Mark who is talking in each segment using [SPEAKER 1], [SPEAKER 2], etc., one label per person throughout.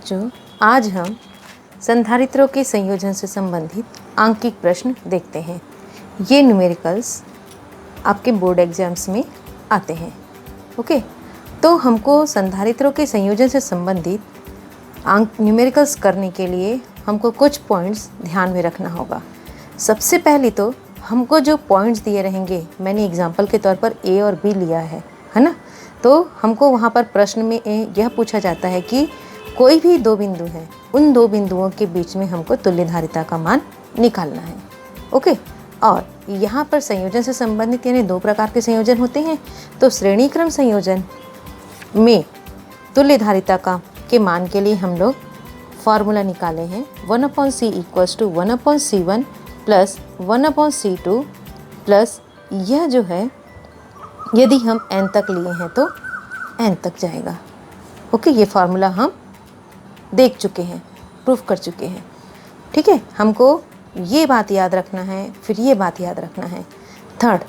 [SPEAKER 1] बच्चों, आज हम संधारित्रों के संयोजन से संबंधित आंकिक प्रश्न देखते हैं। ये न्यूमेरिकल्स आपके बोर्ड एग्जाम्स में आते हैं। ओके, तो हमको संधारित्रों के संयोजन से संबंधित न्यूमेरिकल्स करने के लिए हमको कुछ पॉइंट्स ध्यान में रखना होगा। सबसे पहले तो हमको जो पॉइंट्स दिए रहेंगे, मैंने एग्जाम्पल के तौर पर ए और बी लिया है ना। तो हमको वहाँ पर प्रश्न में यह पूछा जाता है कि कोई भी दो बिंदु हैं, उन दो बिंदुओं के बीच में हमको तुल्यधारिता का मान निकालना है। ओके, और यहाँ पर संयोजन से संबंधित यानी दो प्रकार के संयोजन होते हैं। तो श्रेणी क्रम संयोजन में तुल्यधारिता के मान के लिए हम लोग फार्मूला निकाले हैं 1/c = 1/c1 plus 1/c2 plus यह जो है यदि हम n तक लिए हैं तो n तक जाएगा। ओके, ये फार्मूला हम देख चुके हैं, प्रूफ कर चुके हैं। ठीक है, हमको ये बात याद रखना है, फिर ये बात याद रखना है। थर्ड,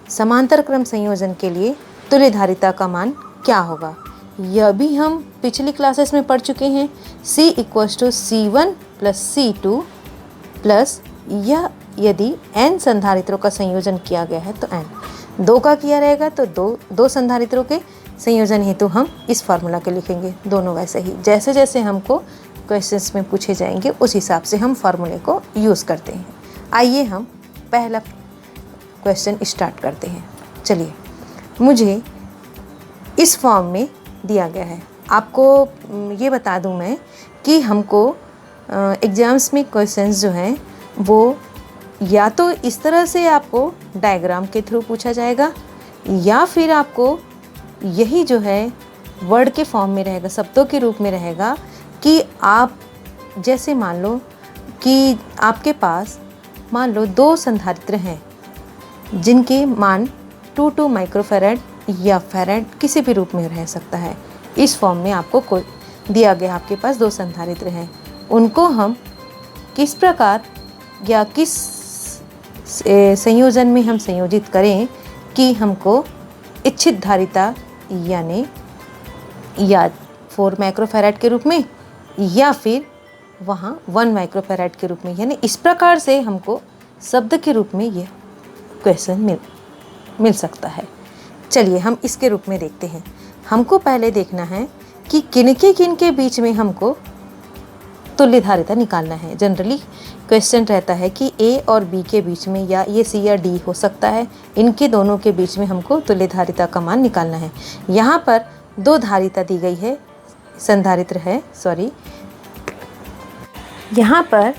[SPEAKER 1] समांतर क्रम संयोजन के लिए तुल्यधारिता का मान क्या होगा, यह भी हम पिछली क्लासेस में पढ़ चुके हैं। c = c1 plus c2 plus यह यदि n संधारित्रों का संयोजन किया गया है तो n, दो का किया रहेगा तो दो संधारित्रों के संयोजन हेतु हम इस फार्मूला के लिखेंगे। दोनों वैसे ही जैसे जैसे हमको क्वेश्चंस में पूछे जाएंगे उस हिसाब से हम फार्मूले को यूज़ करते हैं। आइए हम पहला क्वेश्चन स्टार्ट करते हैं। चलिए, मुझे इस फॉर्म में दिया गया है। आपको ये बता दूं मैं कि हमको एग्ज़ाम्स में क्वेश्चंस जो हैं वो या तो इस तरह से आपको डायग्राम के थ्रू पूछा जाएगा या फिर आपको यही जो है वर्ड के फॉर्म में रहेगा, शब्दों के रूप में रहेगा कि आप जैसे मान लो कि आपके पास मान लो दो संधारित्र हैं जिनके मान 2 माइक्रोफैराड या फैराड किसी भी रूप में रह सकता है। इस फॉर्म में आपको कोई दिया गया, आपके पास दो संधारित्र हैं, उनको हम किस प्रकार या किस संयोजन में हम संयोजित करें कि हमको इच्छित धारिता यानी या 4 माइक्रोफैराड के रूप में या फिर वहाँ 1 माइक्रोफैराड के रूप में, यानी इस प्रकार से हमको शब्द के रूप में यह क्वेश्चन मिल सकता है। चलिए हम इसके रूप में देखते हैं। हमको पहले देखना है कि किन के बीच में हमको तुल्यधारिता निकालना है। जनरली क्वेश्चन रहता है कि ए और बी के बीच में या ये सी या डी हो सकता है, इनके दोनों के बीच में हमको तुल्यधारिता का मान निकालना है। यहाँ पर दो धारिता दी गई है, संधारित्र है, यहाँ पर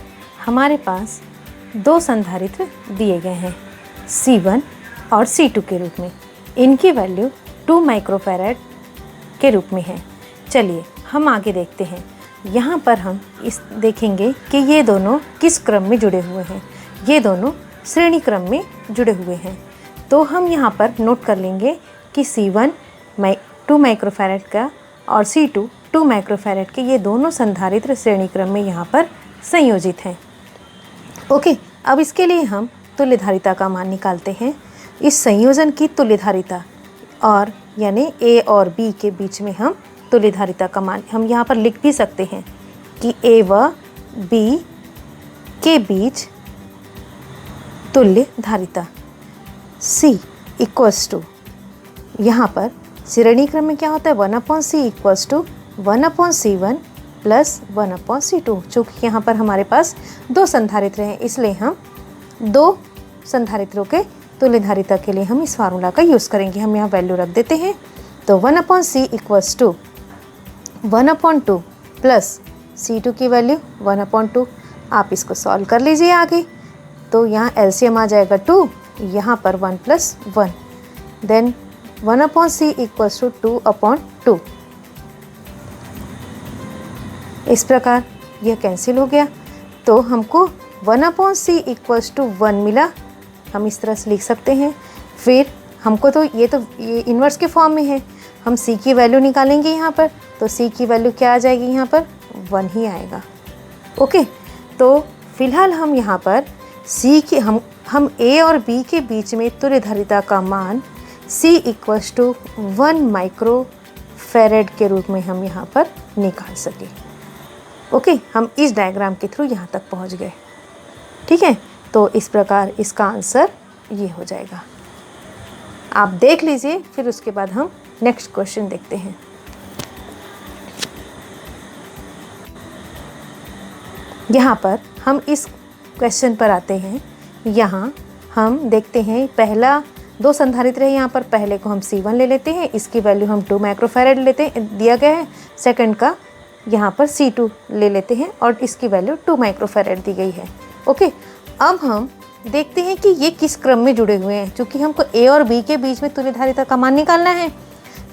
[SPEAKER 1] हमारे पास दो संधारित्र दिए गए हैं C1 और C2 के रूप में। इनकी वैल्यू 2 माइक्रोफैराड के रूप में है। चलिए हम आगे देखते हैं। यहाँ पर हम इस देखेंगे कि ये दोनों किस क्रम में जुड़े हुए हैं। ये दोनों श्रेणी क्रम में जुड़े हुए हैं। तो हम यहाँ पर नोट कर लेंगे कि C1 2 माइक्रोफैराड का और C2 2 माइक्रोफैराड के ये दोनों संधारित्र श्रेणी क्रम में यहाँ पर संयोजित हैं। ओके, अब इसके लिए हम तुल्यधारिता का मान निकालते हैं। इस संयोजन की तुल्यधारिता और यानी A और B के बीच में हम तुल्यधारिता का मान हम यहाँ पर लिख भी सकते हैं कि A व B के बीच तुल्यधारिता C = यहाँ पर श्रेणी क्रम में क्या होता है 1/c = 1/c1 प्लस 1/c2। चूँकि यहाँ पर हमारे पास दो संधारित्र हैं इसलिए हम दो संधारित्रों के तुल्यधारिता के लिए हम इस फार्मूला का यूज़ करेंगे। हम यहाँ वैल्यू रख देते हैं। तो 1/c = 1/2 प्लस C2 की वैल्यू 1/2। आप इसको सॉल्व कर लीजिए आगे। तो यहाँ LCM आ जाएगा 2, यहाँ पर 1 + 1, देन 1/c = 2/2। इस प्रकार यह कैंसिल हो गया तो हमको 1/c = 1 मिला। हम इस तरह से लिख सकते हैं। फिर हमको तो ये इन्वर्स के फॉर्म में है, हम C की वैल्यू निकालेंगे यहाँ पर। तो C की वैल्यू क्या आ जाएगी, यहाँ पर 1 ही आएगा। ओके, तो फिलहाल हम यहाँ पर C के हम A और B के बीच में तुल्यधारिता का मान C = 1 माइक्रोफैराड के रूप में हम यहाँ पर निकाल सके। ओके, हम इस डायग्राम के थ्रू यहाँ तक पहुँच गए। ठीक है, तो इस प्रकार इसका आंसर ये हो जाएगा। आप देख लीजिए, फिर उसके बाद हम नेक्स्ट क्वेश्चन देखते हैं। यहाँ पर हम इस क्वेश्चन पर आते हैं। यहाँ हम देखते हैं, पहला 2 संधारित्र है यहाँ पर, पहले को हम C1 ले लेते हैं, इसकी वैल्यू हम 2 माइक्रोफैरेड लेते हैं, दिया गया है। सेकंड का यहाँ पर C2 ले लेते हैं और इसकी वैल्यू 2 माइक्रोफैरेड दी गई है। ओके, अब हम देखते हैं कि ये किस क्रम में जुड़े हुए हैं, क्योंकि हमको A और B के बीच में तुल्यधारिता का मान निकालना है।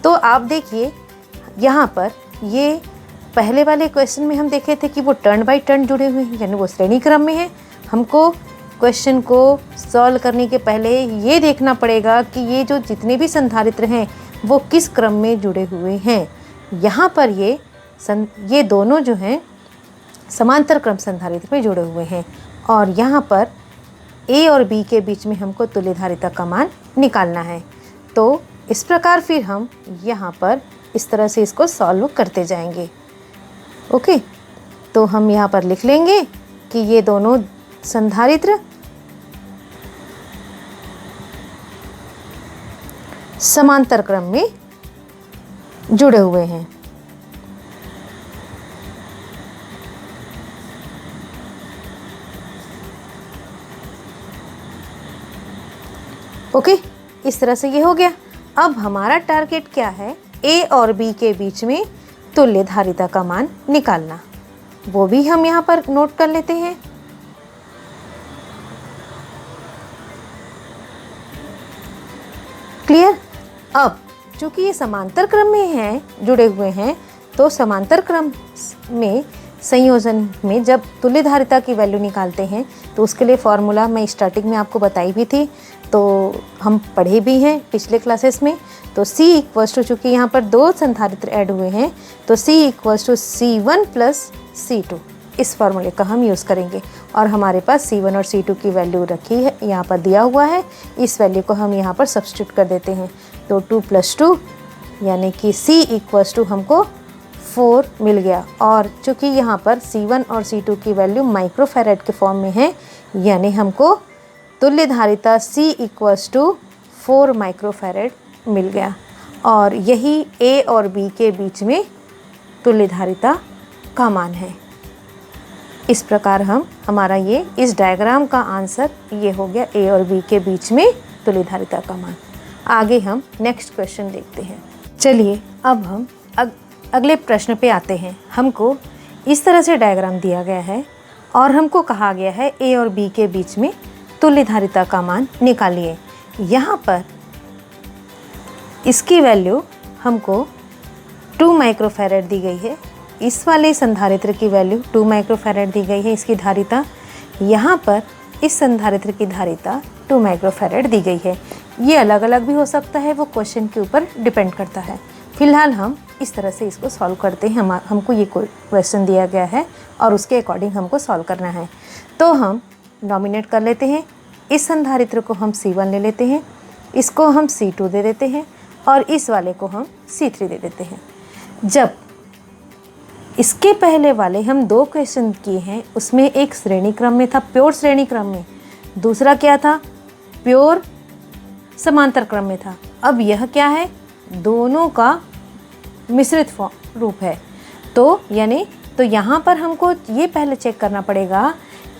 [SPEAKER 1] तो आप देखिए यहाँ पर, ये पहले वाले क्वेश्चन में हम देखे थे कि वो टर्न बाय टर्न जुड़े हुए हैं, यानी वो श्रेणी क्रम में है। हमको क्वेश्चन को सॉल्व करने के पहले ये देखना पड़ेगा कि ये जो जितने भी संधारित्र हैं वो किस क्रम में जुड़े हुए हैं। यहाँ पर ये दोनों जो हैं समांतर क्रम संधारित्र में जुड़े हुए हैं, और यहाँ पर A और B के बीच में हमको तुल्यधारिता का मान निकालना है। तो इस प्रकार फिर हम यहाँ पर इस तरह से इसको सॉल्व करते जाएंगे। ओके, तो हम यहाँ पर लिख लेंगे कि ये दोनों संधारित्र समांतर क्रम में जुड़े हुए हैं। ओके, इस तरह से ये हो गया। अब हमारा टारगेट क्या है, A और B के बीच में तुल्यधारिता का मान निकालना। वो भी हम यहाँ पर नोट कर लेते हैं। क्लियर? अब चूंकि ये समांतर क्रम में हैं, जुड़े हुए हैं, तो समांतर क्रम में संयोजन में जब तुल्यधारिता की वैल्यू निकालते हैं तो उसके लिए फॉर्मूला मैं स्टार्टिंग में आपको बताई भी थी, तो हम पढ़े भी हैं पिछले क्लासेस में। तो C इक्वल्स टू, चूँकि यहाँ पर 2 संधारित्र ऐड हुए हैं, तो C equals to C1 plus C2, इस फॉर्मूले का हम यूज़ करेंगे। और हमारे पास C1 और C2 की वैल्यू रखी है, यहाँ पर दिया हुआ है, इस वैल्यू को हम यहाँ पर सब्स्टिट्यूट कर देते हैं। तो 2 + 2 यानी कि C इक्वल्स टू हमको 4 मिल गया। और चूँकि यहाँ पर C1 और C2 की वैल्यू माइक्रोफैरेड के फॉर्म में है, यानी हमको तुल्यधारिता C इक्वल्स टू 4 माइक्रोफैरेड मिल गया। और यही A और B के बीच में तुल्यधारिता का मान है। इस प्रकार हमारा ये इस डायग्राम का आंसर ये हो गया, A और B के बीच में तुल्यधारिता का मान। आगे हम नेक्स्ट क्वेश्चन देखते हैं। चलिए अब हम अगले प्रश्न पे आते हैं। हमको इस तरह से डायग्राम दिया गया है और हमको कहा गया है A और B के बीच में तुल्यधारिता का मान निकालिए। यहाँ पर इसकी वैल्यू हमको 2 माइक्रोफैरेड दी गई है। इस वाले संधारित्र की वैल्यू 2 माइक्रोफैरेड दी गई है, इसकी धारिता। यहाँ पर इस संधारित्र की धारिता 2 माइक्रोफैरेड दी गई है। ये अलग अलग भी हो सकता है, वो क्वेश्चन के ऊपर डिपेंड करता है। फिलहाल हम इस तरह से इसको सॉल्व करते हैं। हमको ये क्वेश्चन दिया गया है और उसके अकॉर्डिंग हमको सॉल्व करना है। तो हम नॉमिनेट कर लेते हैं। इस संधारित्र को हम C1 ले लेते हैं, इसको हम C2 दे देते हैं और इस वाले को हम C3 दे देते हैं। जब इसके पहले वाले हम 2 क्वेश्चन किए हैं, उसमें एक श्रेणी क्रम में था, प्योर श्रेणी क्रम में, दूसरा क्या था, प्योर समांतर क्रम में था। अब यह क्या है, दोनों का मिश्रित रूप है। तो यहाँ पर हमको ये पहले चेक करना पड़ेगा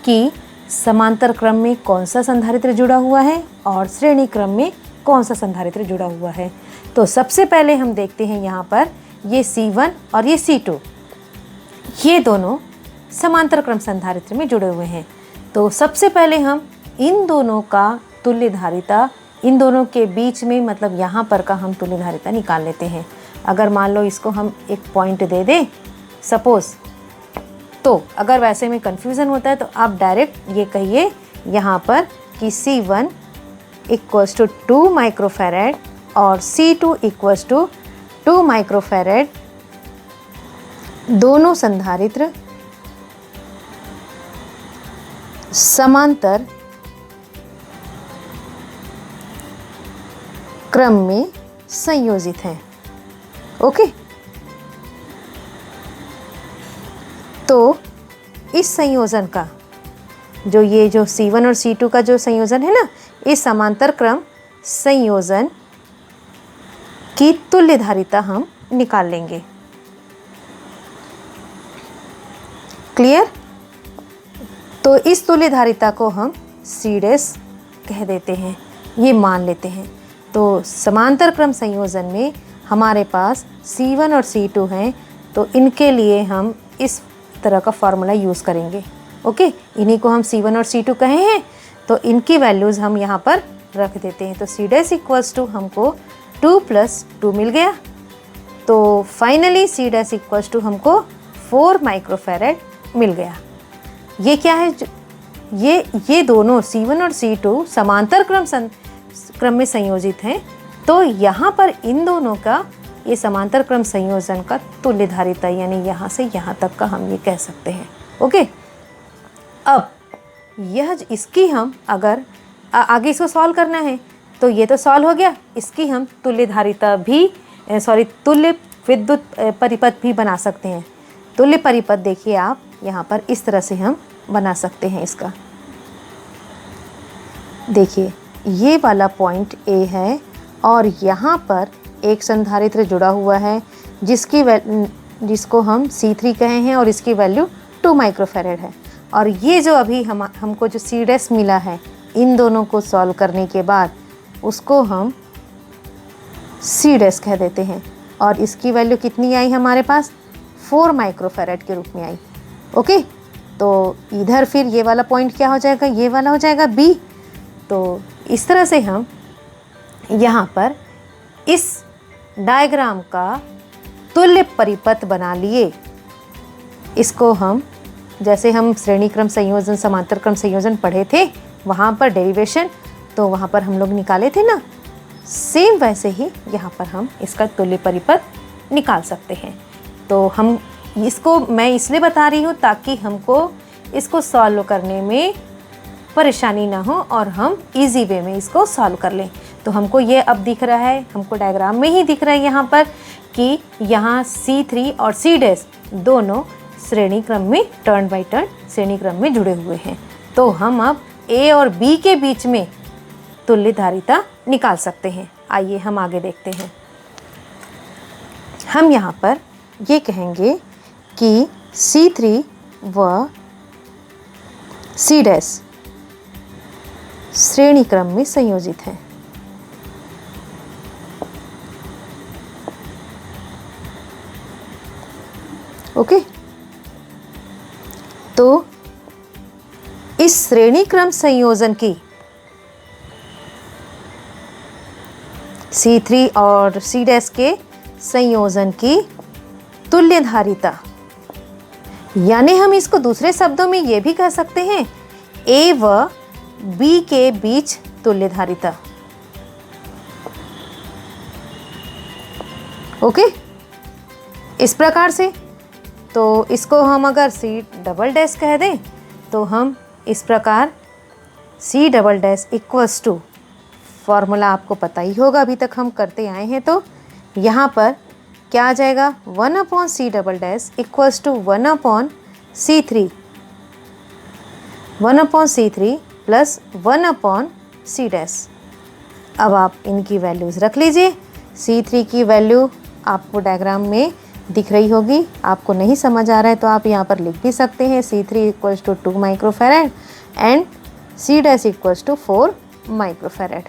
[SPEAKER 1] कि समांतर क्रम में कौन सा संधारित्र जुड़ा हुआ है और श्रेणी क्रम में कौन सा संधारित्र जुड़ा हुआ है। तो सबसे पहले हम देखते हैं यहाँ पर ये C1 और ये C2, ये दोनों समांतर क्रम संधारित्र में जुड़े हुए हैं। तो सबसे पहले हम इन दोनों का तुल्यधारिता, इन दोनों के बीच में मतलब यहाँ पर का हम तुल्यधारिता निकाल लेते हैं। अगर मान लो इसको हम एक पॉइंट दे दें सपोज़, तो अगर वैसे में कन्फ्यूज़न होता है तो आप डायरेक्ट ये कहिए यहाँ पर कि C1 इक्वल्स टू 2 माइक्रोफैरेड और C2 इक्वल्स टू 2 माइक्रोफैरेड, दोनों संधारित्र समांतर क्रम में संयोजित हैं। ओके, तो इस संयोजन का जो ये जो C1 और C2 का जो संयोजन है ना, इस समांतर क्रम संयोजन की तुल्यधारिता हम निकाल लेंगे। क्लियर? तो इस तुल्यधारिता को हम C डैश कह देते हैं, ये मान लेते हैं। तो समांतर क्रम संयोजन में हमारे पास C1 और C2 हैं, तो इनके लिए हम इस तरह का फॉर्मूला यूज़ करेंगे। ओके, इन्हीं को हम C1 और C2 कहे हैं, तो इनकी वैल्यूज़ हम यहाँ पर रख देते हैं। तो C डैश इक्वल्स टू हमको 2 + 2 मिल गया। तो finally C dash equals to हमको 4 माइक्रोफैरड मिल गया। ये क्या है? ये दोनों C1 और C2 समांतर क्रम में संयोजित हैं। तो यहाँ पर इन दोनों का ये समांतर क्रम संयोजन का तुल्यधारिता, यानी यहाँ से यहाँ तक का हम ये कह सकते हैं। ओके, अब इसकी हम अगर आगे इसको सॉल्व करना है, तो ये तो सॉल्व हो गया। इसकी हम तुल्यधारिता भी तुल्य विद्युत परिपथ भी बना सकते हैं। तुल्य परिपथ देखिए आप यहाँ पर इस तरह से हम बना सकते हैं। इसका देखिए, ये वाला पॉइंट A है और यहाँ पर एक संधारित्र जुड़ा हुआ है जिसको हम C3 कहे हैं और इसकी वैल्यू 2 माइक्रोफैरड है। और ये जो अभी हमको जो C डैश मिला है, इन दोनों को सॉल्व करने के बाद उसको हम C डैश कह देते हैं। और इसकी वैल्यू कितनी आई हमारे पास? 4 माइक्रोफैरड के रूप में आई। ओके, तो इधर फिर ये वाला पॉइंट क्या हो जाएगा? ये वाला हो जाएगा B। तो इस तरह से हम यहाँ पर इस डायग्राम का तुल्य परिपथ बना लिए। इसको हम, जैसे हम श्रेणी क्रम संयोजन, समांतर क्रम संयोजन पढ़े थे वहाँ पर डेरिवेशन, तो वहाँ पर हम लोग निकाले थे ना, सेम वैसे ही यहाँ पर हम इसका तुल्य परिपथ निकाल सकते हैं। तो हम इसको मैं इसलिए बता रही हूँ ताकि हमको इसको सॉल्व करने में परेशानी ना हो और हम इजी वे में इसको सॉल्व कर लें। तो हमको ये अब दिख रहा है, हमको डायग्राम में ही दिख रहा है यहाँ पर कि यहाँ C3 और C डैश दोनों श्रेणी क्रम में टर्न बाय टर्न श्रेणी क्रम में जुड़े हुए हैं। तो हम अब A और B के बीच में तुल्यधारिता निकाल सकते हैं। आइए हम आगे देखते हैं। हम यहाँ पर ये कहेंगे कि C3 व C डैश श्रेणी क्रम में संयोजित हैं। ओके, तो इस श्रेणी क्रम संयोजन की C3 और C डैश के संयोजन की तुल्यधारिता, यानी हम इसको दूसरे शब्दों में ये भी कह सकते हैं A व B के बीच तुल्यधारिता। ओके, इस प्रकार से। तो इसको हम अगर C डबल डैश कह दें तो हम इस प्रकार C double dash equals to, formula आपको पता ही होगा, अभी तक हम करते आए हैं। तो यहाँ पर क्या आ जाएगा? 1/C double dash equals to 1/C3, 1/C3 plus 1/C dash. अब आप इनकी वैल्यूज़ रख लीजिए। C3 की वैल्यू आपको डायग्राम में दिख रही होगी। आपको नहीं समझ आ रहा है तो आप यहाँ पर लिख भी सकते हैं C3 equals to 2 microfarad and C dash equals to 4 microfarad.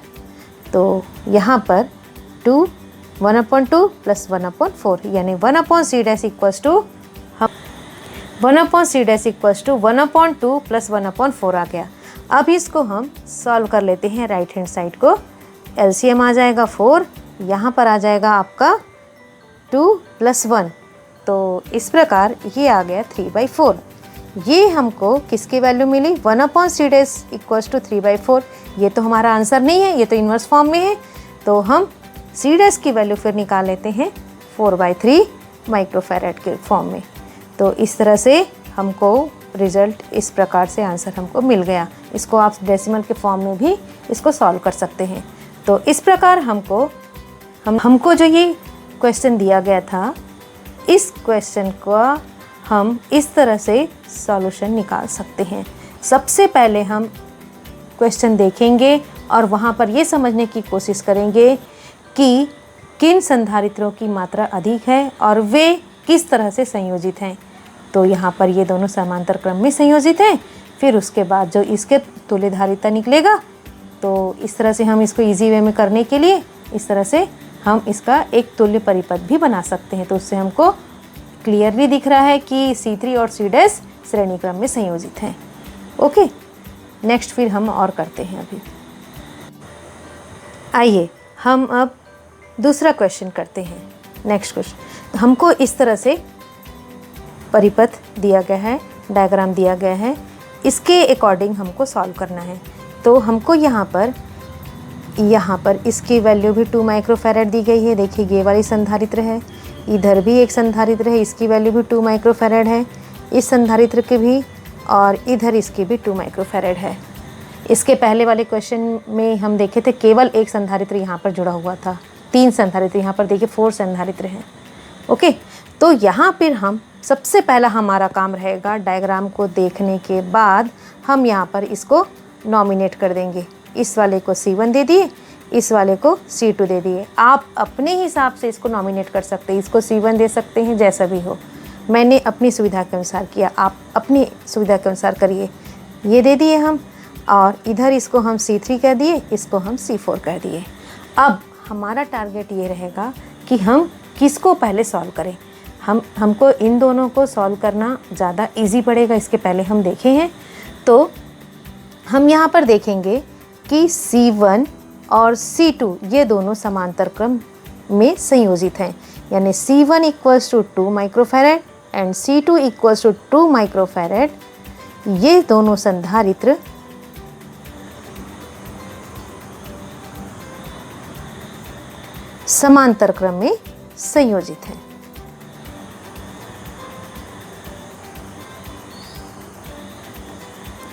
[SPEAKER 1] तो यहाँ पर 1/2 प्लस 1/4 यानी 1/C dash equals to 1/C dash equals to 1/2 plus 1/4 आ गया। अब इसको हम सॉल्व कर लेते हैं। राइट हैंड साइड को LCM आ जाएगा 4, यहाँ पर आ जाएगा आपका 2 + 1, तो इस प्रकार ये आ गया 3/4। ये हमको किसकी वैल्यू मिली? 1/C dash equals to 3/4। ये तो हमारा आंसर नहीं है, ये तो इन्वर्स फॉर्म में है। तो हम C डैश की वैल्यू फिर निकाल लेते हैं 4/3 माइक्रोफैरड के फॉर्म में। तो इस तरह से हमको रिजल्ट इस प्रकार से आंसर हमको मिल गया। इसको आप डेसिमल के फॉर्म में भी इसको सॉल्व कर सकते हैं। तो इस प्रकार हमको जो ये क्वेश्चन दिया गया था, इस क्वेश्चन का हम इस तरह से सॉल्यूशन निकाल सकते हैं। सबसे पहले हम क्वेश्चन देखेंगे और वहाँ पर ये समझने की कोशिश करेंगे कि किन संधारित्रों की मात्रा अधिक है और वे किस तरह से संयोजित हैं। तो यहाँ पर ये दोनों समांतर क्रम में संयोजित हैं। फिर उसके बाद जो इसके तुल्यधारिता निकलेगा, तो इस तरह से हम इसको इजी वे में करने के लिए इस तरह से हम इसका एक तुल्य परिपथ भी बना सकते हैं। तो उससे हमको क्लियरली दिख रहा है कि C3 और C' श्रेणी क्रम में संयोजित हैं। ओके, नेक्स्ट फिर हम और करते हैं। अभी आइए हम अब दूसरा क्वेश्चन करते हैं। नेक्स्ट क्वेश्चन, हमको इस तरह से परिपथ दिया गया है, डायग्राम दिया गया है, इसके अकॉर्डिंग हमको सॉल्व करना है। तो हमको यहाँ पर इसकी वैल्यू भी 2 माइक्रोफैरड दी गई है। देखिए ये वाली संधारित्र है, इधर भी एक संधारित्र है, इसकी वैल्यू भी 2 माइक्रोफैरड है, इस संधारित्र की भी, और इधर इसकी भी 2 माइक्रोफैरड है। इसके पहले वाले क्वेश्चन में हम देखे थे केवल एक संधारित्र यहाँ पर जुड़ा हुआ था, 3 संधारित्र, यहाँ पर देखिए 4 संधारित्र हैं। ओके, तो यहाँ पर हम सबसे पहला हमारा काम रहेगा, डायग्राम को देखने के बाद हम यहाँ पर इसको नॉमिनेट कर देंगे। इस वाले को C1 दे दिए, इस वाले को C2 दे दिए। आप अपने हिसाब से इसको नॉमिनेट कर सकते हैं, इसको C1 दे सकते हैं, जैसा भी हो। मैंने अपनी सुविधा के अनुसार किया, आप अपनी सुविधा के अनुसार करिए। ये दे दिए हम, और इधर इसको हम C3 कह दिए, इसको हम C4 कह दिए। अब हमारा टारगेट ये रहेगा कि हम किसको पहले सॉल्व करें। हमको इन दोनों को सॉल्व करना ज़्यादा इजी पड़ेगा, इसके पहले हम देखे हैं। तो हम यहाँ पर देखेंगे कि C1 और C2 ये दोनों समांतर क्रम में संयोजित हैं, यानी C1 = 2 microfarad and C2 = 2 microfarad. ये दोनों संधारित्र समांतर क्रम में संयोजित हैं।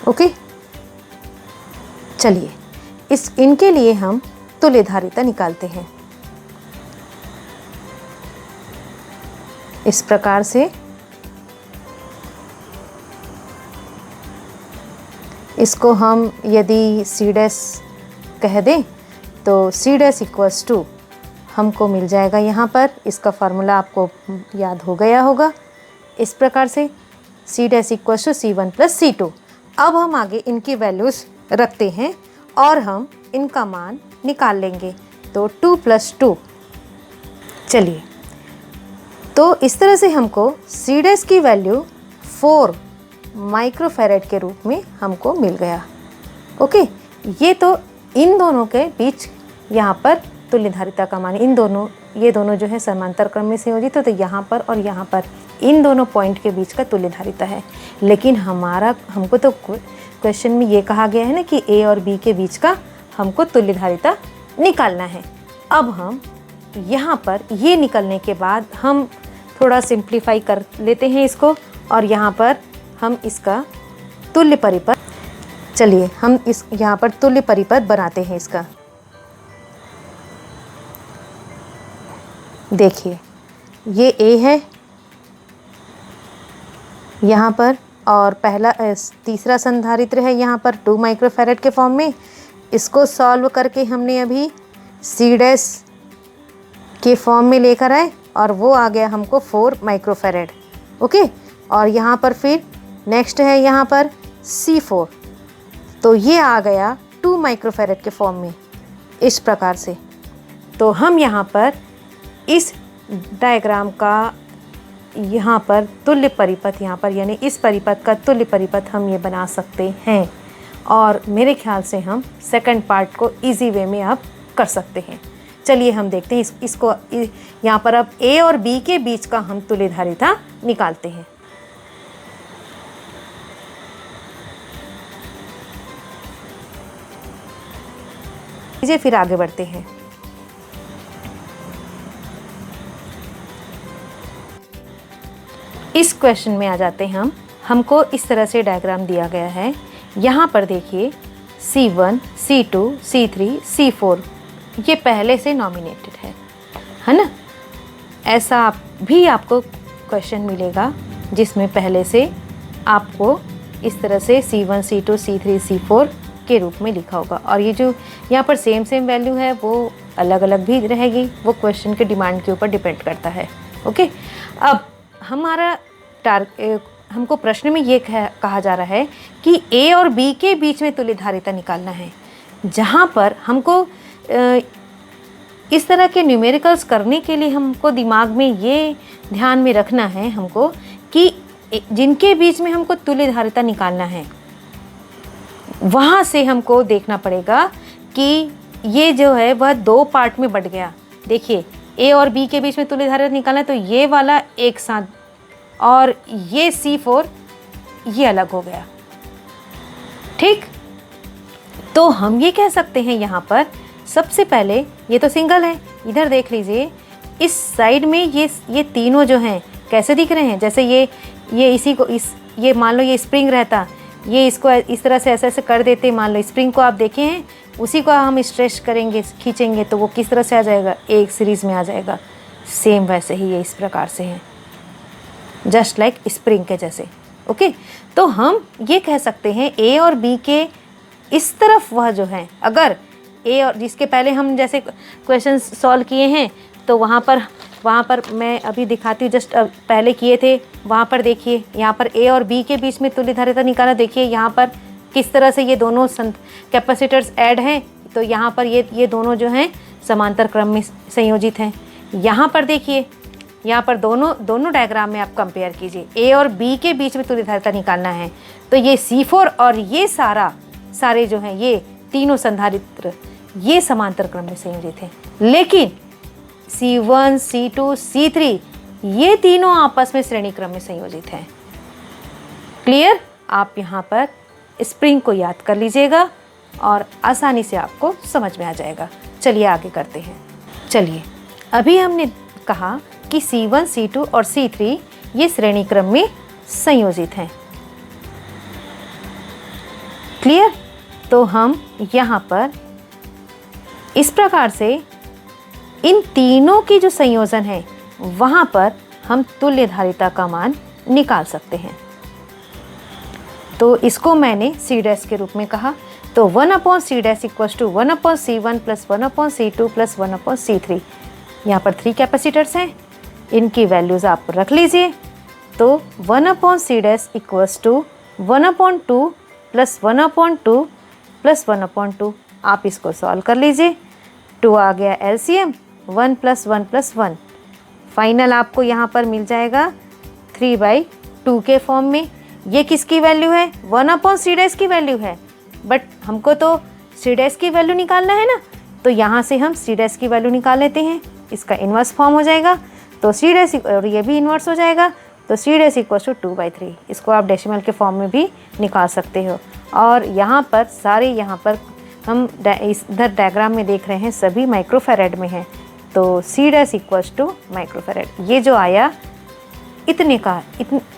[SPEAKER 1] ओके, चलिए इनके लिए हम तुल्यधारिता निकालते हैं। इस प्रकार से इसको हम यदि C' कह दें तो C' = हमको मिल जाएगा यहाँ पर, इसका फार्मूला आपको याद हो गया होगा। इस प्रकार से C' = C1 + C2। अब हम आगे इनकी वैल्यूज़ रखते हैं और हम इनका मान निकाल लेंगे। तो 2 + 2, चलिए, तो इस तरह से हमको C' की वैल्यू 4 माइक्रोफैरड के रूप में हमको मिल गया। ओके, ये तो इन दोनों के बीच यहाँ पर तुल्यधारिता का मान, ये दोनों जो है समांतर क्रम में संयोजित है, तो यहाँ पर और यहाँ पर इन दोनों पॉइंट के बीच का तुल्यधारिता है। लेकिन हमको तो क्वेश्चन में ये कहा गया है ना कि A और B के बीच का हमको तुल्यधारिता निकालना है। अब हम यहाँ पर ये निकलने के बाद हम थोड़ा सिंप्लीफाई कर लेते हैं इसको, और यहाँ पर हम इसका तुल्य परिपथ, चलिए हम यहाँ पर तुल्य परिपथ बनाते हैं इसका। देखिए ये A है यहाँ पर, और तीसरा संधारित्र है यहाँ पर 2 माइक्रोफैरड के फॉर्म में। इसको सॉल्व करके हमने अभी C' के फॉर्म में लेकर आए और वो आ गया हमको 4 माइक्रोफैरड। ओके, और यहाँ पर फिर नेक्स्ट है यहाँ पर C4, तो ये आ गया 2 माइक्रोफैरड के फॉर्म में, इस प्रकार से। तो हम यहाँ पर इस डायग्राम का यहाँ पर तुल्य परिपथ, यहाँ पर यानी इस परिपथ का तुल्य परिपथ हम ये बना सकते हैं। और मेरे ख्याल से हम सेकंड पार्ट को इजी वे में अब कर सकते हैं। चलिए हम देखते हैं इसको यहाँ पर अब A और B के बीच का हम तुल्यधारिता निकालते हैं। चलिए फिर आगे बढ़ते हैं। इस क्वेश्चन में आ जाते हैं हमको इस तरह से डायग्राम दिया गया है। यहाँ पर देखिए C1, C2, C3, C4 ये पहले से नॉमिनेटेड है ना। ऐसा भी आपको क्वेश्चन मिलेगा जिसमें पहले से आपको इस तरह से C1, C2, C3, C4 के रूप में लिखा होगा। और ये जो यहाँ पर सेम वैल्यू है वो अलग अलग भी रहेगी, वो क्वेश्चन के डिमांड के ऊपर डिपेंड करता है। ओके, अब हमारा हमको प्रश्न में ये कहा जा रहा है कि A और B के बीच में तुल्यधारिता निकालना है, जहाँ पर हमको इस तरह के न्यूमेरिकल्स करने के लिए हमको दिमाग में ये ध्यान में रखना है हमको कि जिनके बीच में हमको तुल्यधारिता निकालना है, वहाँ से हमको देखना पड़ेगा कि ये जो है वह 2 पार्ट में बट गया। देखिए, A और B के बीच में तुल्यधारिता निकालना है तो ये वाला एक साथ, और ये C4 ये अलग हो गया। ठीक, तो हम ये कह सकते हैं यहाँ पर सबसे पहले ये तो सिंगल है, इधर देख लीजिए इस साइड में ये तीनों जो हैं कैसे दिख रहे हैं, जैसे ये इसी को ये मान लो ये स्प्रिंग रहता, ये इसको इस तरह से ऐसे कर देते, मान लो स्प्रिंग को आप देखे हैं, उसी को हम स्ट्रेच करेंगे, खींचेंगे तो वो किस तरह से आ जाएगा, एक सीरीज़ में आ जाएगा। सेम वैसे ही ये इस प्रकार से है, जस्ट लाइक स्प्रिंग के जैसे। ओके, तो हम ये कह सकते हैं A और B के इस तरफ वह जो है, अगर A और जिसके पहले हम जैसे क्वेश्चन सॉल्व किए हैं तो वहाँ पर मैं अभी दिखाती हूँ, जस्ट पहले किए थे, वहाँ पर देखिए यहाँ पर A और B के बीच में तुल्यधारिता निकाला। देखिए यहाँ पर किस तरह से ये दोनों कैपेसिटर्स ऐड हैं, तो यहाँ पर ये दोनों जो हैं समांतर क्रम में संयोजित हैं। यहाँ पर देखिए, यहाँ पर दोनों डायग्राम में आप कंपेयर कीजिए, A और B के बीच में तुल्यधारिता निकालना है तो ये C4 और ये सारे जो हैं ये तीनों संधारित्र ये समांतर क्रम में संयोजित हैं, लेकिन C1, C2, C3 ये तीनों आपस में श्रेणी क्रम में संयोजित हैं। क्लियर? आप यहाँ पर स्प्रिंग को याद कर लीजिएगा और आसानी से आपको समझ में आ जाएगा। चलिए आगे करते हैं। चलिए, अभी हमने कहा कि C1, C2 और C3 ये श्रेणी क्रम में संयोजित हैं। क्लियर? तो हम यहाँ पर इस प्रकार से इन तीनों की जो संयोजन है वहाँ पर हम तुल्यधारिता का मान निकाल सकते हैं। तो इसको मैंने C डैश के रूप में कहा, तो 1/C dash equals to 1/C1 plus 1/C2 plus 1/C3। यहाँ पर 3 कैपेसिटर्स हैं, इनकी वैल्यूज़ आप रख लीजिए। तो 1/C dash equals to 1/2 plus 1/2 plus 1/2। आप इसको सॉल्व कर लीजिए, 2 आ गया LCM, 1 प्लस 1 प्लस 1। फाइनल आपको यहाँ पर मिल जाएगा 3/2 के फॉर्म में। ये किसकी वैल्यू है? 1/C डैश की वैल्यू है, बट हमको तो C डैश की वैल्यू निकालना है ना, तो यहाँ से हम C डैश की वैल्यू निकाल लेते हैं। इसका इन्वर्स फॉर्म हो जाएगा, तो C डैश और ये भी इन्वर्स हो जाएगा, तो C डैश इक्वल्स टू 2/3। इसको आप डेसिमल के फॉर्म में भी निकाल सकते हो। और यहाँ पर सारे यहाँ पर हम इधर डायग्राम में देख रहे हैं सभी माइक्रोफैरेड में है, तो C dash equals to microfarad. ये जो आया इतने का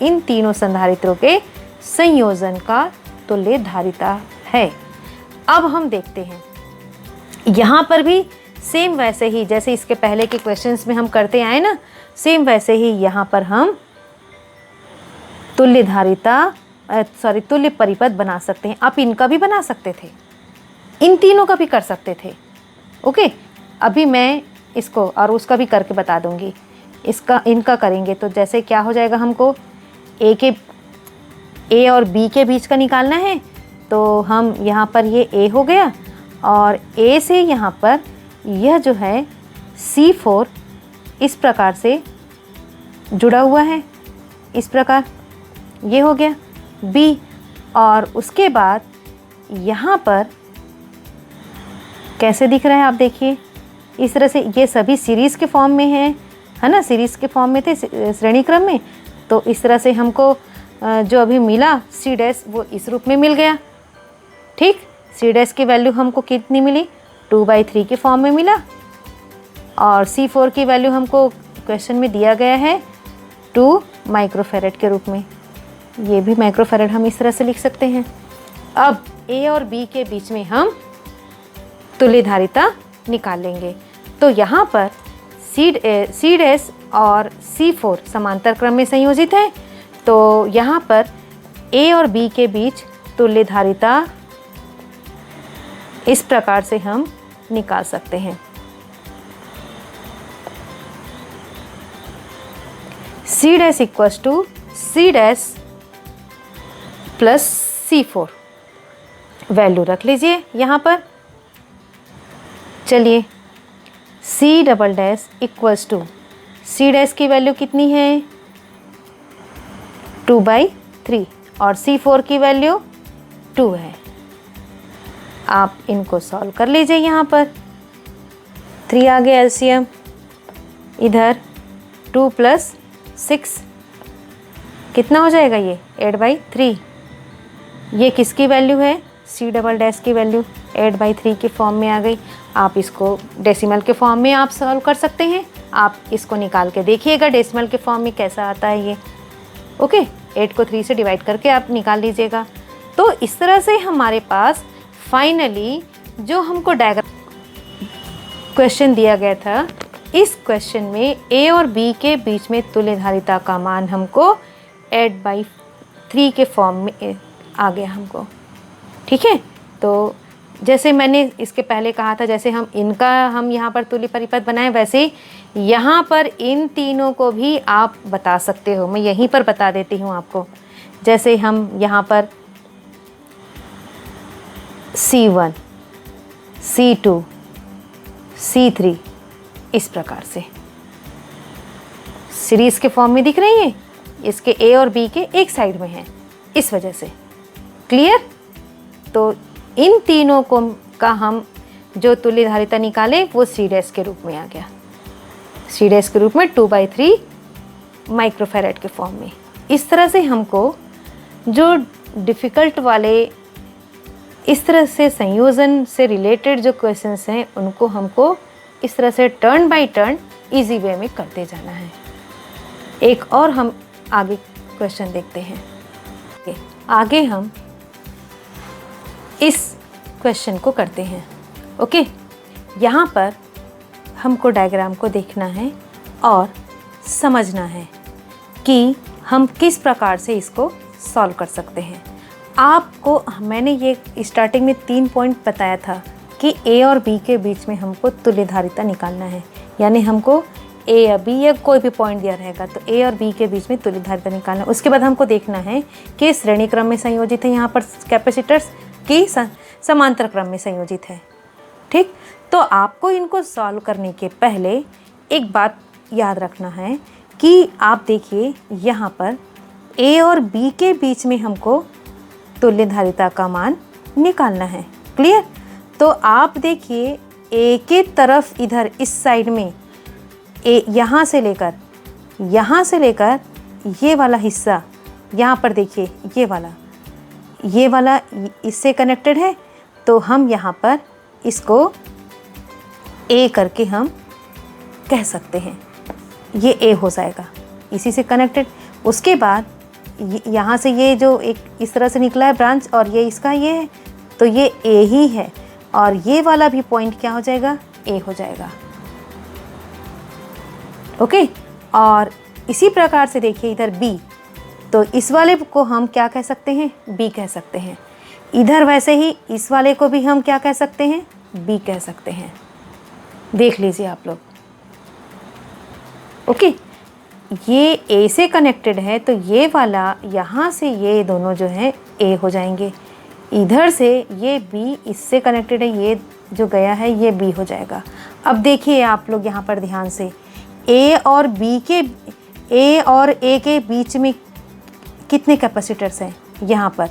[SPEAKER 1] इन तीनों संधारित्रों के संयोजन का तुल्यधारिता है। अब हम देखते हैं यहाँ पर भी सेम वैसे ही जैसे इसके पहले के क्वेश्चंस में हम करते आए ना, सेम वैसे ही यहाँ पर हम तुल्य परिपथ बना सकते हैं। आप इनका भी बना सकते थे, इन तीनों का भी कर सकते थे। ओके, अभी मैं इसको और उसका भी करके बता दूंगी। इनका करेंगे तो जैसे क्या हो जाएगा, हमको A और B के बीच का निकालना है, तो हम यहाँ पर ये A हो गया और A से यहाँ पर यह जो है C4 इस प्रकार से जुड़ा हुआ है, इस प्रकार ये हो गया B। और उसके बाद यहाँ पर कैसे दिख रहा है आप देखिए, इस तरह से ये सभी सीरीज़ के फॉर्म में है ना, सीरीज़ के फॉर्म में थे श्रेणी क्रम में। तो इस तरह से हमको जो अभी मिला C डैश वो इस रूप में मिल गया। ठीक, C डैश की वैल्यू हमको कितनी मिली? 2/3 के फॉर्म में मिला। और C4 की वैल्यू हमको क्वेश्चन में दिया गया है 2 माइक्रोफैरेड के रूप में। ये भी माइक्रोफैरेड हम इस तरह से लिख सकते हैं। अब A और B के बीच में हम तुल्यधारिता निकाल लेंगे। तो यहाँ पर C डैश और C4 समांतर क्रम में संयोजित है, तो यहाँ पर ए और बी के बीच तुल्यधारिता इस प्रकार से हम निकाल सकते हैं। C dash equals to C dash plus C4 value रख लीजिए यहाँ पर। चलिए C double dash equals to C dash की वैल्यू कितनी है 2/3 और C4 की वैल्यू 2 है। आप इनको सॉल्व कर लीजिए। यहाँ पर 3 आ गया एलसीएम, इधर 2 + 6 कितना हो जाएगा ये 8/3। ये किसकी वैल्यू है C डबल डैश की वैल्यू 8/3 के फॉर्म में आ गई। आप इसको डेसिमल के फॉर्म में आप सॉल्व कर सकते हैं। आप इसको निकाल के देखिएगा डेसिमल के फॉर्म में कैसा आता है ये। ओके, 8 को 3 से डिवाइड करके आप निकाल लीजिएगा। तो इस तरह से हमारे पास फाइनली जो हमको डायग्राम क्वेश्चन दिया गया था, इस क्वेश्चन में ए और बी के बीच में तुल्यधारिता का मान हमको 8/3 के फॉर्म में आ गया हमको। ठीक है, तो जैसे मैंने इसके पहले कहा था, जैसे हम यहाँ पर तुल्य परिपथ बनाए, वैसे यहाँ पर इन तीनों को भी आप बता सकते हो। मैं यहीं पर बता देती हूँ आपको। जैसे हम यहाँ पर C1, C2, C3 इस प्रकार से सीरीज के फॉर्म में दिख रही है। इसके ए और बी के एक साइड में है, इस वजह से। क्लियर? तो इन तीनों को का हम जो तुल्यधारिता निकाले वो C डैश के रूप में आ गया। C डैश के रूप में 2/3 माइक्रोफैराड के फॉर्म में। इस तरह से हमको जो डिफ़िकल्ट वाले इस तरह से संयोजन से रिलेटेड जो क्वेश्चंस हैं उनको हमको इस तरह से turn by turn easy way में करते जाना है। एक और हम आगे क्वेश्चन देखते हैं। आगे हम इस क्वेश्चन को करते हैं। ओके, यहाँ पर हमको डायग्राम को देखना है और समझना है कि हम किस प्रकार से इसको सॉल्व कर सकते हैं। आपको मैंने ये स्टार्टिंग में 3 पॉइंट बताया था कि ए और बी के बीच में हमको तुल्यधारिता निकालना है। यानी हमको ए या बी या कोई भी पॉइंट दिया रहेगा तो ए और बी के बीच में तुल्यधारिता निकालना है। उसके बाद हमको देखना है कि श्रेणी क्रम में संयोजित है यहाँ पर कैपेसिटर्स की समांतर क्रम में संयोजित है। ठीक, तो आपको इनको सॉल्व करने के पहले एक बात याद रखना है कि आप देखिए यहाँ पर ए और बी के बीच में हमको तुल्यधारिता का मान निकालना है। क्लियर? तो आप देखिए ए के तरफ इधर इस साइड में यहाँ से लेकर ये वाला हिस्सा, यहाँ पर देखिए ये वाला इससे कनेक्टेड है। तो हम यहाँ पर इसको ए करके हम कह सकते हैं, ये ए हो जाएगा, इसी से कनेक्टेड। उसके बाद यहाँ से ये जो एक इस तरह से निकला है ब्रांच और ये इसका ये है, तो ये ए ही है और ये वाला भी पॉइंट क्या हो जाएगा, ए हो जाएगा। ओके, और इसी प्रकार से देखिए इधर बी, तो इस वाले को हम क्या कह सकते हैं, बी कह सकते हैं। इधर वैसे ही इस वाले को भी हम क्या कह सकते हैं, बी कह सकते हैं। देख लीजिए आप लोग। ओके, ये ए से कनेक्टेड है तो ये वाला यहाँ से ये दोनों जो हैं ए हो जाएंगे। इधर से ये बी इससे कनेक्टेड है, ये जो गया है ये बी हो जाएगा। अब देखिए आप लोग यहाँ पर ध्यान से, ए और ए के बीच में कितने कैपेसिटर्स हैं, यहाँ पर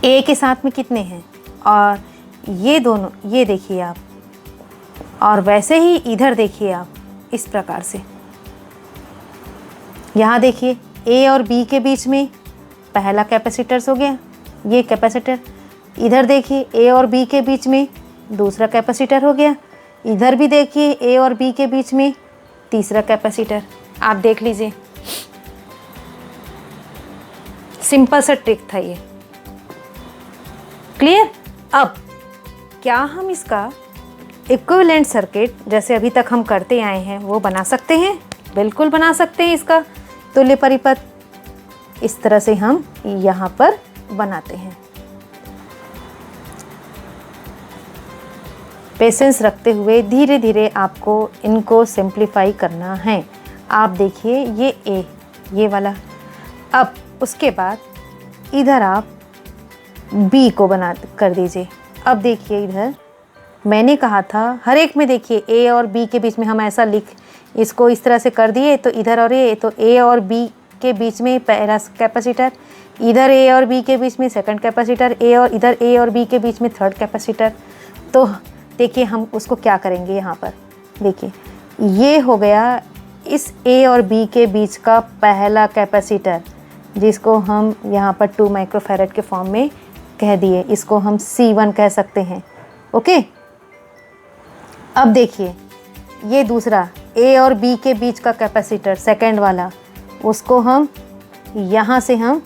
[SPEAKER 1] ए के साथ में कितने हैं, और ये दोनों, ये देखिए आप, और वैसे ही इधर देखिए आप इस प्रकार से। यहाँ देखिए ए और बी के बीच में पहला कैपेसिटर्स हो गया, ये कैपेसिटर। इधर देखिए ए और बी के बीच में दूसरा कैपेसिटर हो गया। इधर भी देखिए ए और बी के बीच में तीसरा कैपेसिटर। आप देख लीजिए, सिंपल सा ट्रिक था ये। क्लियर? अब क्या हम इसका इक्विवेलेंट सर्किट जैसे अभी तक हम करते आए हैं वो बना सकते हैं? बिल्कुल बना सकते हैं इसका तुल्य परिपथ। इस तरह से हम यहाँ पर बनाते हैं। पेशेंस रखते हुए धीरे धीरे आपको इनको सिंप्लीफाई करना है। आप देखिए ये वाला। अब उसके बाद इधर आप बी को बना कर दीजिए। अब देखिए इधर मैंने कहा था हर एक में देखिए ए और बी के बीच में हम ऐसा इसको इस तरह से कर दिए, तो इधर और ए और बी के बीच में पहला कैपेसिटर, इधर ए और बी के बीच में सेकंड कैपेसिटर, इधर ए और बी के बीच में थर्ड कैपेसिटर। तो देखिए हम उसको क्या करेंगे, यहाँ पर देखिए ये हो गया इस ए और बी के बीच का पहला कैपेसिटर, जिसको हम यहाँ पर 2 माइक्रोफैरड के फॉर्म में कह दिए। इसको हम C1 कह सकते हैं। ओके, अब देखिए ये दूसरा ए और बी के बीच का कैपेसिटर सेकंड वाला, उसको हम यहाँ से हम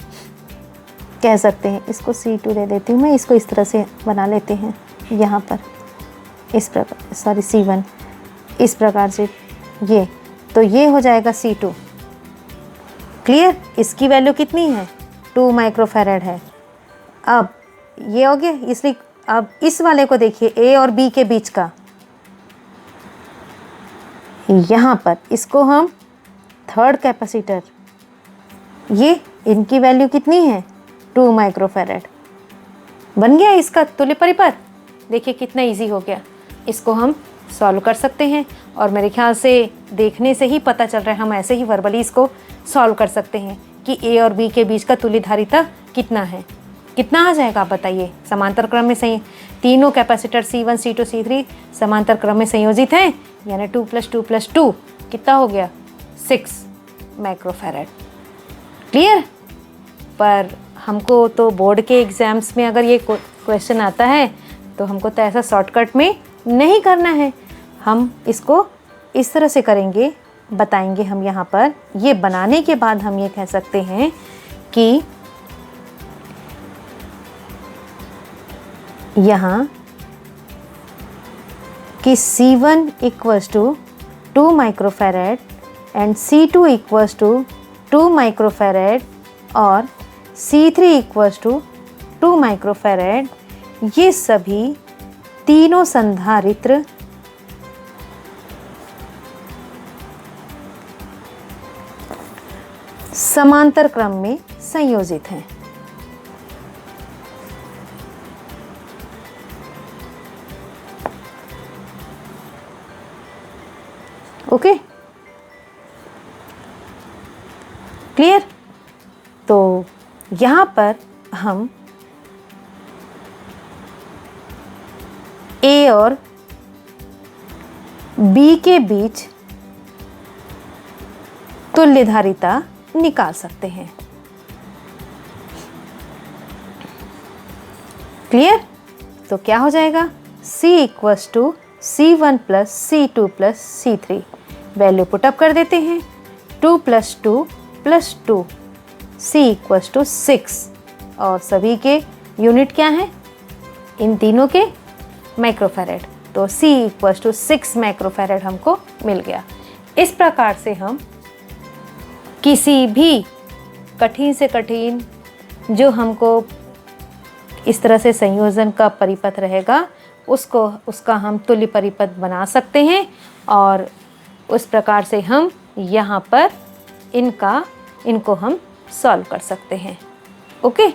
[SPEAKER 1] कह सकते हैं, इसको C2 दे देती हूँ मैं। इसको इस तरह से बना लेते हैं यहाँ पर, इस प्रकार, सॉरी C1, इस प्रकार से ये, तो ये हो जाएगा C2। क्लियर? इसकी वैल्यू कितनी है? 2 माइक्रोफैरड है। अब ये हो गया, इसलिए अब इस वाले को देखिए ए और बी के बीच का, यहाँ पर इसको हम थर्ड कैपेसिटर, ये इनकी वैल्यू कितनी है? 2 माइक्रोफैरड। बन गया इसका तुल्य परिपथ। देखिए कितना इजी हो गया। इसको हम सॉल्व कर सकते हैं, और मेरे ख्याल से देखने से ही पता चल रहा है, हम ऐसे ही वर्बली इसको सॉल्व कर सकते हैं कि ए और बी के बीच का तुल्यधारिता कितना है। कितना आ जाएगा आप बताइए? समांतर क्रम में सही तीनों कैपेसिटर C1, C2, C3 समांतर क्रम में संयोजित हैं, यानी 2 + 2 + 2 कितना हो गया? 6 माइक्रोफैरड। क्लियर? पर हमको तो बोर्ड के एग्ज़ाम्स में अगर ये क्वेश्चन आता है तो हमको तो ऐसा शॉर्टकट में नहीं करना है। हम इसको इस तरह से करेंगे, बताएंगे हम यहाँ पर। ये बनाने के बाद हम ये कह सकते हैं कि यहाँ कि C1 = 2 microfarad and C2 = 2 microfarad और C3 = 2 माइक्रोफैरड, ये सभी तीनों संधारित्र समांतर क्रम में संयोजित हैं। Okay, clear? तो यहाँ पर हम ए और बी के बीच तुल्यधारिता निकाल सकते हैं। क्लियर? तो क्या हो जाएगा? C = C1 + C2 + C3। Value put up कर देते हैं। 2 + 2 + 2, C = 6, और सभी के यूनिट क्या हैं? इन तीनों के माइक्रोफैरड। तो C = 6 माइक्रोफैरड हमको मिल गया। इस प्रकार से हम किसी भी कठिन से कठिन जो हमको इस तरह से संयोजन का परिपथ रहेगा, उसका हम तुल्य परिपथ बना सकते हैं, और उस प्रकार से हम यहाँ पर इनको हम सॉल्व कर सकते हैं। ओके।